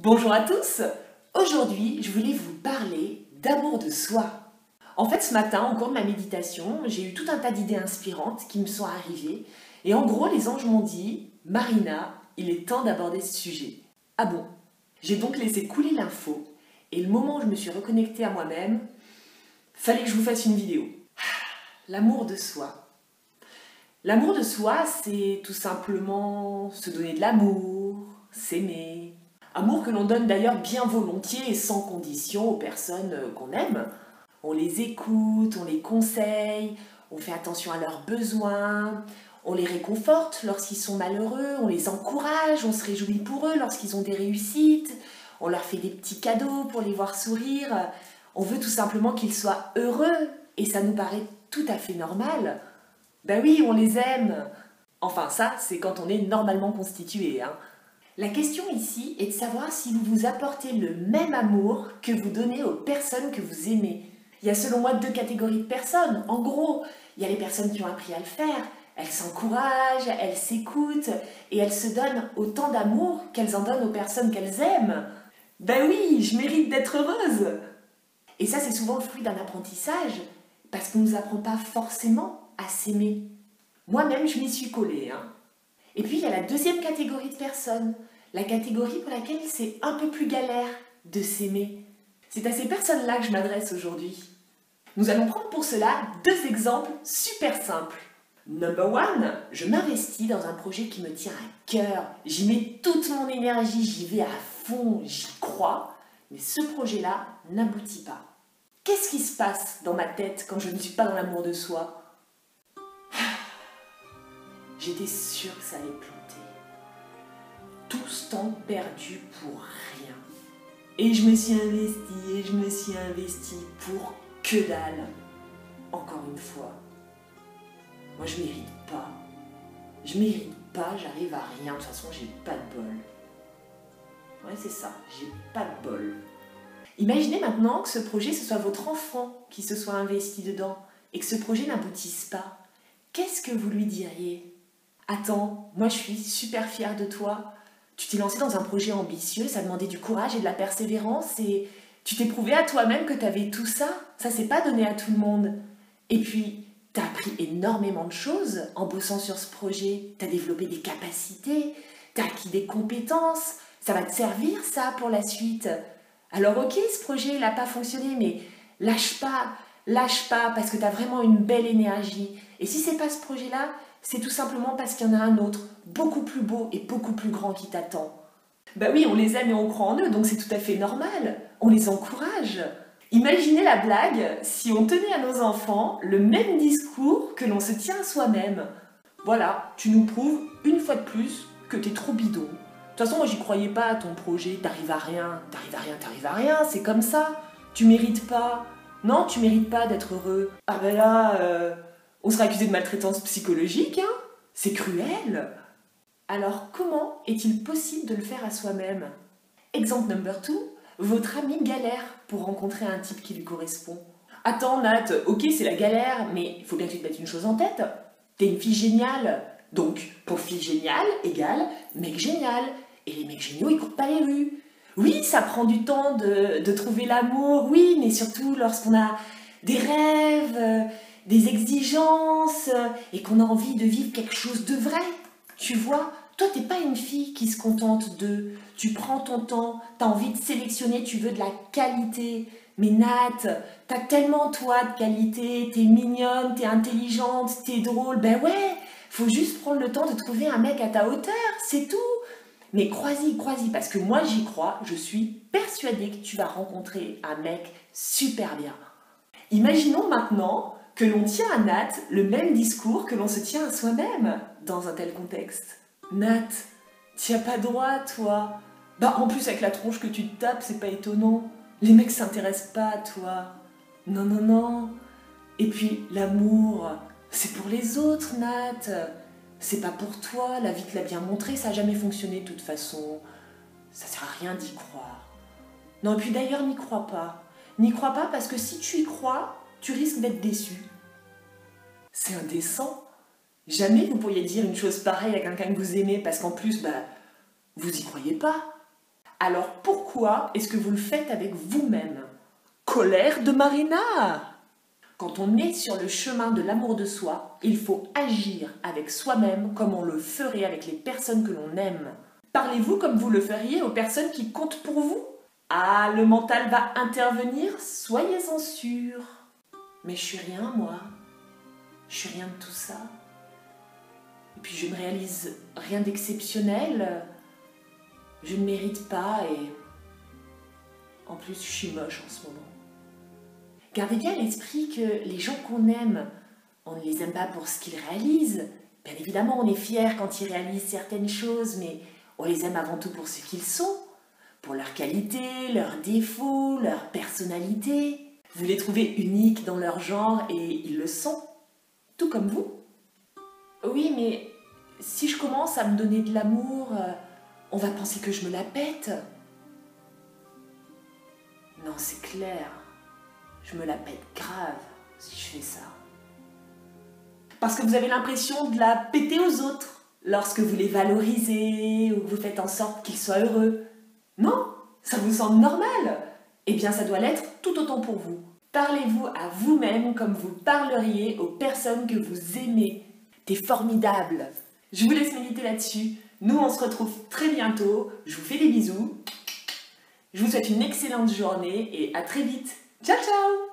Bonjour à tous. Aujourd'hui, je voulais vous parler d'amour de soi. En fait, ce matin, au cours de ma méditation, j'ai eu tout un tas d'idées inspirantes qui me sont arrivées. Et en gros, les anges m'ont dit « Marina, il est temps d'aborder ce sujet. » Ah bon? J'ai donc laissé couler l'info. Et le moment où je me suis reconnectée à moi-même, fallait que je vous fasse une vidéo. L'amour de soi. L'amour de soi, c'est tout simplement se donner de l'amour, s'aimer. Amour que l'on donne d'ailleurs bien volontiers et sans condition aux personnes qu'on aime. On les écoute, on les conseille, on fait attention à leurs besoins, on les réconforte lorsqu'ils sont malheureux, on les encourage, on se réjouit pour eux lorsqu'ils ont des réussites, on leur fait des petits cadeaux pour les voir sourire. On veut tout simplement qu'ils soient heureux et ça nous paraît tout à fait normal. Ben oui, on les aime. Enfin ça, c'est quand on est normalement constitué, hein. La question ici est de savoir si vous vous apportez le même amour que vous donnez aux personnes que vous aimez. Il y a selon moi deux catégories de personnes. En gros, il y a les personnes qui ont appris à le faire. Elles s'encouragent, elles s'écoutent et elles se donnent autant d'amour qu'elles en donnent aux personnes qu'elles aiment. Ben oui, je mérite d'être heureuse. Et ça, c'est souvent le fruit d'un apprentissage parce qu'on ne nous apprend pas forcément à s'aimer. Moi-même, je m'y suis collée, hein. Et puis, il y a la deuxième catégorie de personnes, la catégorie pour laquelle c'est un peu plus galère de s'aimer. C'est à ces personnes-là que je m'adresse aujourd'hui. Nous allons prendre pour cela deux exemples super simples. Number one, je m'investis dans un projet qui me tient à cœur. J'y mets toute mon énergie, j'y vais à fond, j'y crois. Mais ce projet-là n'aboutit pas. Qu'est-ce qui se passe dans ma tête quand je ne suis pas dans l'amour de soi ? J'étais sûre que ça allait planter. Tout ce temps perdu pour rien. Et je me suis investie, pour que dalle. Encore une fois. Moi, je mérite pas. J'arrive à rien. De toute façon, j'ai pas de bol. Ouais, c'est ça, j'ai pas de bol. Imaginez maintenant que ce projet, ce soit votre enfant qui se soit investi dedans et que ce projet n'aboutisse pas. Qu'est-ce que vous lui diriez ? Attends, moi je suis super fière de toi. Tu t'es lancé dans un projet ambitieux, ça demandait du courage et de la persévérance et tu t'es prouvé à toi-même que tu avais tout ça. Ça s'est pas donné à tout le monde. Et puis, tu as appris énormément de choses en bossant sur ce projet. Tu as développé des capacités, tu as acquis des compétences. Ça va te servir ça pour la suite. Alors ok, ce projet n'a pas fonctionné, mais lâche pas parce que tu as vraiment une belle énergie. Et si c'est pas ce projet-là, c'est tout simplement parce qu'il y en a un autre, beaucoup plus beau et beaucoup plus grand qui t'attend. Ben oui, on les aime et on croit en eux, donc c'est tout à fait normal. On les encourage. Imaginez la blague si on tenait à nos enfants le même discours que l'on se tient à soi-même. Voilà, tu nous prouves une fois de plus que t'es trop bidon. De toute façon, moi j'y croyais pas à ton projet, t'arrives à rien, c'est comme ça. Tu mérites pas. Non, tu mérites pas d'être heureux. Ah ben là, on sera accusé de maltraitance psychologique, hein. C'est cruel. Alors comment est-il possible de le faire à soi-même ? Exemple number 2, votre ami galère pour rencontrer un type qui lui correspond. Attends Nat, ok c'est la galère, mais il faut bien que tu te mettes une chose en tête. T'es une fille géniale. Donc, pour fille géniale égale mec génial. Et les mecs géniaux, ils courent pas les rues. Oui, ça prend du temps de trouver l'amour, oui, mais surtout lorsqu'on a des rêves, des exigences, et qu'on a envie de vivre quelque chose de vrai. Tu vois, toi, t'es pas une fille qui se contente de... Tu prends ton temps, t'as envie de sélectionner, tu veux de la qualité. Mais Nat, t'as tellement toi de qualité, t'es mignonne, t'es intelligente, t'es drôle, ben ouais, faut juste prendre le temps de trouver un mec à ta hauteur, c'est tout. Mais crois-y, parce que moi j'y crois, je suis persuadée que tu vas rencontrer un mec super bien. Imaginons maintenant que l'on tient à Nat le même discours que l'on se tient à soi-même dans un tel contexte. Nat, t'y as pas droit, toi. Bah en plus avec la tronche que tu te tapes, c'est pas étonnant. Les mecs s'intéressent pas à toi. Non. Et puis l'amour, c'est pour les autres, Nat. C'est pas pour toi, la vie te l'a bien montré, ça a jamais fonctionné de toute façon. Ça sert à rien d'y croire. Non, et puis d'ailleurs, n'y crois pas. N'y crois pas parce que si tu y crois, tu risques d'être déçu. C'est indécent. Jamais vous pourriez dire une chose pareille à quelqu'un que vous aimez parce qu'en plus, vous y croyez pas. Alors pourquoi est-ce que vous le faites avec vous-même? Colère de Marina! Quand on est sur le chemin de l'amour de soi, il faut agir avec soi-même comme on le ferait avec les personnes que l'on aime. Parlez-vous comme vous le feriez aux personnes qui comptent pour vous? Ah, le mental va intervenir, soyez-en sûrs. Mais je suis rien, moi. Je suis rien de tout ça. Et puis je ne réalise rien d'exceptionnel. Je ne mérite pas et... En plus, je suis moche en ce moment. Gardez bien à l'esprit que les gens qu'on aime, on ne les aime pas pour ce qu'ils réalisent. Bien évidemment, on est fiers quand ils réalisent certaines choses, mais on les aime avant tout pour ce qu'ils sont. Pour leurs qualités, leurs défauts, leur personnalité. Vous les trouvez uniques dans leur genre et ils le sont. Tout comme vous. Oui, mais si je commence à me donner de l'amour, on va penser que je me la pète. Non, c'est clair. Je me la pète grave si je fais ça. Parce que vous avez l'impression de la péter aux autres lorsque vous les valorisez ou que vous faites en sorte qu'ils soient heureux. Non, ça vous semble normal. Eh bien, ça doit l'être tout autant pour vous. Parlez-vous à vous-même comme vous parleriez aux personnes que vous aimez. T'es formidable. Je vous laisse méditer là-dessus. Nous, on se retrouve très bientôt. Je vous fais des bisous. Je vous souhaite une excellente journée et à très vite. Ciao, ciao!